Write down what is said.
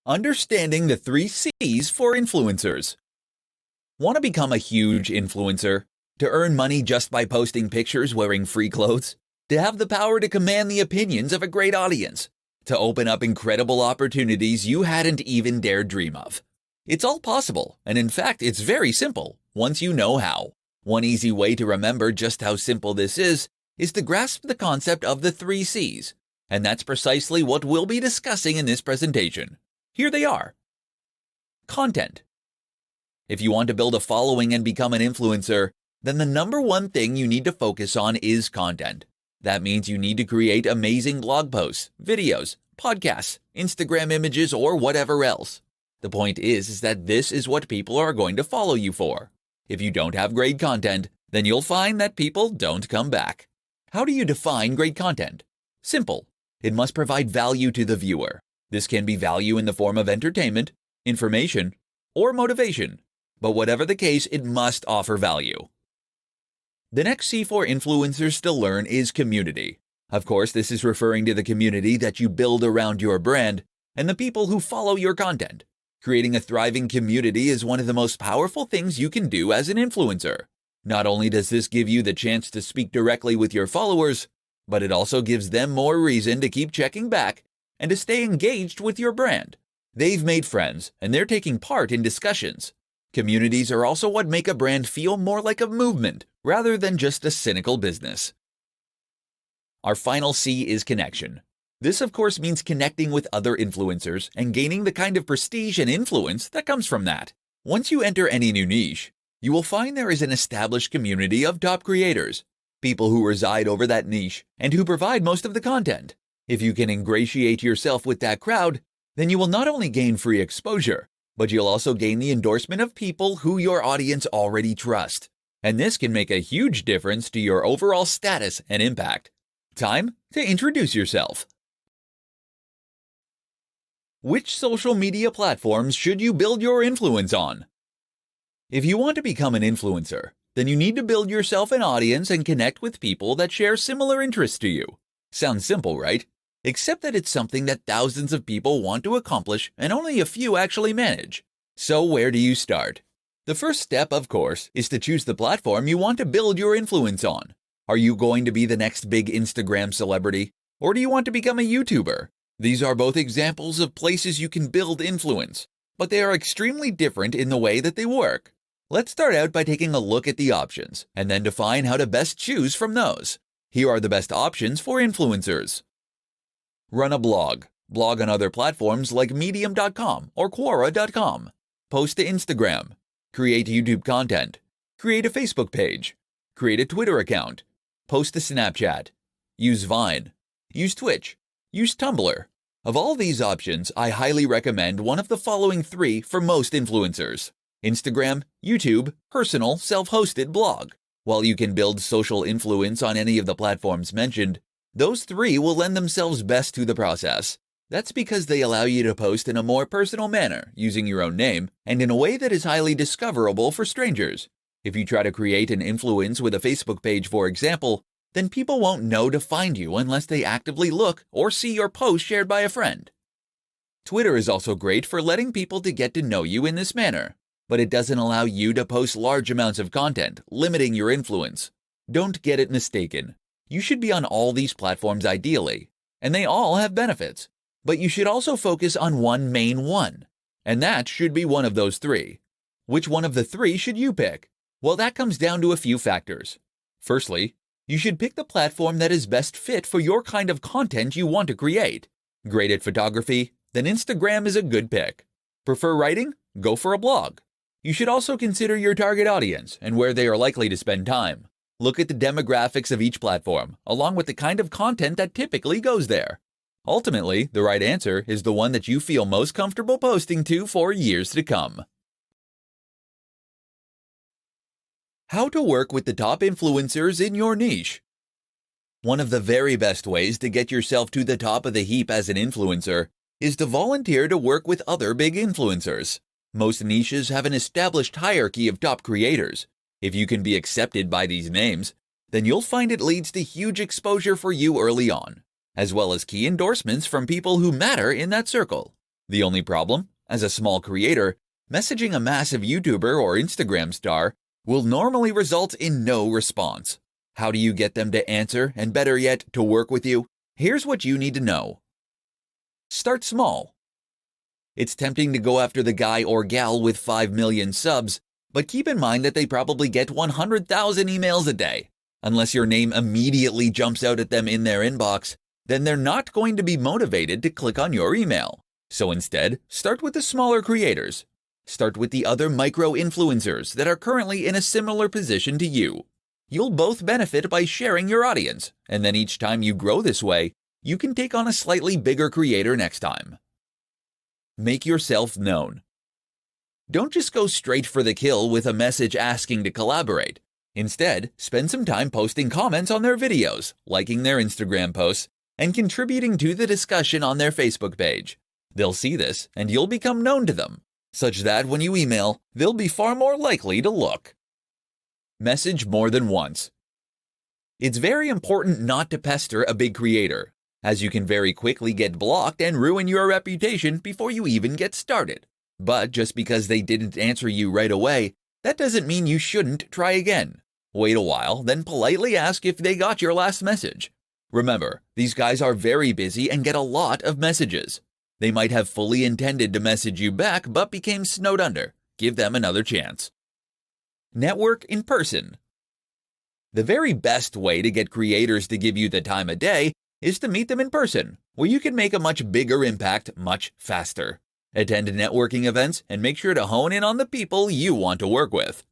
Understanding the 3 C's for influencers. Want to become a huge influencer? To earn money just by posting pictures wearing free clothes? To have the power to command the opinions of a great audience? To open up incredible opportunities you hadn't even dared dream of? It's all possible, and in fact, it's very simple, once you know how. One easy way to remember just how simple this is to grasp the concept of the 3 C's, and that's precisely what we'll be discussing in this presentation. Here they are. Content. If you want to build a following and become an influencer, then the number one thing you need to focus on is content. That means you need to create amazing blog posts, videos, podcasts, Instagram images, or whatever else. The point is that this is what people are going to follow you for. If you don't have great content, then you'll find that people don't come back. How do you define great content? Simple. It must provide value to the viewer. This can be value in the form of entertainment, information, or motivation. But whatever the case, it must offer value. The next C for influencers to learn is community. Of course, this is referring to the community that you build around your brand and the people who follow your content. Creating a thriving community is one of the most powerful things you can do as an influencer. Not only does this give you the chance to speak directly with your followers, but it also gives them more reason to keep checking back and to stay engaged with your brand. They've made friends, and they're taking part in discussions. Communities are also what make a brand feel more like a movement, rather than just a cynical business. Our final C is connection. This, of course, means connecting with other influencers and gaining the kind of prestige and influence that comes from that. Once you enter any new niche, you will find there is an established community of top creators, people who reside over that niche and who provide most of the content. If you can ingratiate yourself with that crowd, then you will not only gain free exposure, but you'll also gain the endorsement of people who your audience already trust. And this can make a huge difference to your overall status and impact. Time to introduce yourself. Which social media platforms should you build your influence on? If you want to become an influencer, then you need to build yourself an audience and connect with people that share similar interests to you. Sounds simple, right? Except that it's something that thousands of people want to accomplish and only a few actually manage. So where do you start? The first step, of course, is to choose the platform you want to build your influence on. Are you going to be the next big Instagram celebrity? Or do you want to become a YouTuber? These are both examples of places you can build influence, but they are extremely different in the way that they work. Let's start out by taking a look at the options, and then define how to best choose from those. Here are the best options for influencers. Run a blog. Blog on other platforms like Medium.com or Quora.com. Post to Instagram. Create YouTube content. Create a Facebook page. Create a Twitter account. Post to Snapchat. Use Vine. Use Twitch. Use Tumblr. Of all these options, I highly recommend one of the following 3 for most influencers: Instagram, YouTube, personal, self-hosted blog. While you can build social influence on any of the platforms mentioned, those 3 will lend themselves best to the process. That's because they allow you to post in a more personal manner, using your own name, and in a way that is highly discoverable for strangers. If you try to create an influence with a Facebook page, for example, then people won't know to find you unless they actively look or see your post shared by a friend. Twitter is also great for letting people to get to know you in this manner, but it doesn't allow you to post large amounts of content, limiting your influence. Don't get it mistaken. You should be on all these platforms ideally, and they all have benefits, but you should also focus on one main one, and that should be one of those 3. Which one of the 3 should you pick? Well, that comes down to a few factors. Firstly, you should pick the platform that is best fit for your kind of content you want to create. Great at photography? Then Instagram is a good pick. Prefer writing? Go for a blog. You should also consider your target audience and where they are likely to spend time. Look at the demographics of each platform, along with the kind of content that typically goes there. Ultimately, the right answer is the one that you feel most comfortable posting to for years to come. How to work with the top influencers in your niche. One of the very best ways to get yourself to the top of the heap as an influencer is to volunteer to work with other big influencers. Most niches have an established hierarchy of top creators. If you can be accepted by these names, then you'll find it leads to huge exposure for you early on, as well as key endorsements from people who matter in that circle. The only problem? As a small creator, messaging a massive YouTuber or Instagram star will normally result in no response. How do you get them to answer and, better yet, to work with you? Here's what you need to know. Start small. It's tempting to go after the guy or gal with 5 million subs, but keep in mind that they probably get 100,000 emails a day. Unless your name immediately jumps out at them in their inbox, then they're not going to be motivated to click on your email. So instead, start with the smaller creators. Start with the other micro-influencers that are currently in a similar position to you. You'll both benefit by sharing your audience, and then each time you grow this way, you can take on a slightly bigger creator next time. Make yourself known. Don't just go straight for the kill with a message asking to collaborate. Instead, spend some time posting comments on their videos, liking their Instagram posts, and contributing to the discussion on their Facebook page. They'll see this, and you'll become known to them, such that when you email, they'll be far more likely to look. Message more than once. It's very important not to pester a big creator, as you can very quickly get blocked and ruin your reputation before you even get started. But just because they didn't answer you right away, that doesn't mean you shouldn't try again. Wait a while, then politely ask if they got your last message. Remember, these guys are very busy and get a lot of messages. They might have fully intended to message you back but became snowed under. Give them another chance. Network in person. The very best way to get creators to give you the time of day is to meet them in person, where you can make a much bigger impact much faster. Attend networking events and make sure to hone in on the people you want to work with.